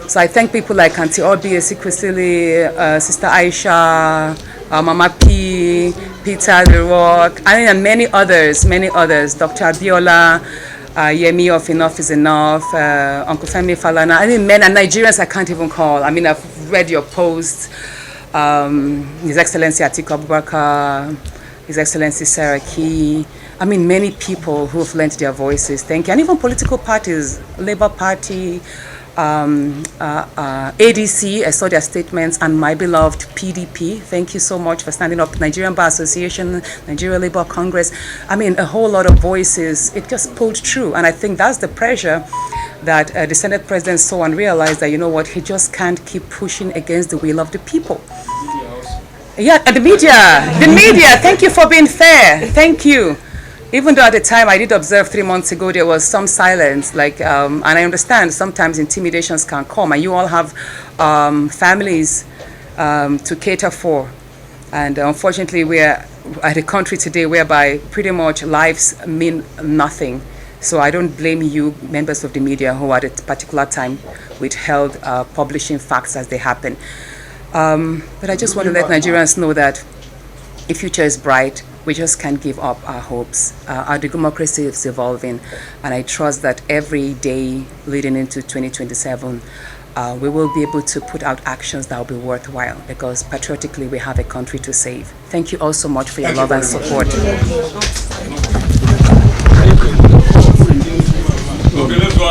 So I thank people like Auntie Obi, Kwesili, Sister Aisha, Mama P, Peter The Rock, and many others, Dr. Abiola, Yemi of Enough is Enough, Uncle Femi Falana, men and Nigerians I can't even call. I've read your posts. His Excellency Atiku Abubakar, His Excellency Saraki. Many people who have lent their voices. Thank you. And even political parties, Labour Party, ADC, I saw their statements, and my beloved PDP. Thank you so much for standing up. Nigerian Bar Association, Nigeria Labour Congress. A whole lot of voices. It just pulled through. And I think that's the pressure that the Senate President saw and realized that, he just can't keep pushing against the will of the people. Yeah, and the media, thank you for being fair. Thank you. Even though at the time I did observe 3 months ago there was some silence, and I understand sometimes intimidations can come, and you all have families to cater for. And unfortunately, we're at a country today whereby pretty much lives mean nothing. So I don't blame you, members of the media, who at a particular time withheld publishing facts as they happen. But I just want to let Nigerians know that the future is bright. We just can't give up our hopes. Our democracy is evolving, and I trust that every day leading into 2027, we will be able to put out actions that will be worthwhile, because patriotically we have a country to save. Thank you all so much for your love and support. Okay, let's go.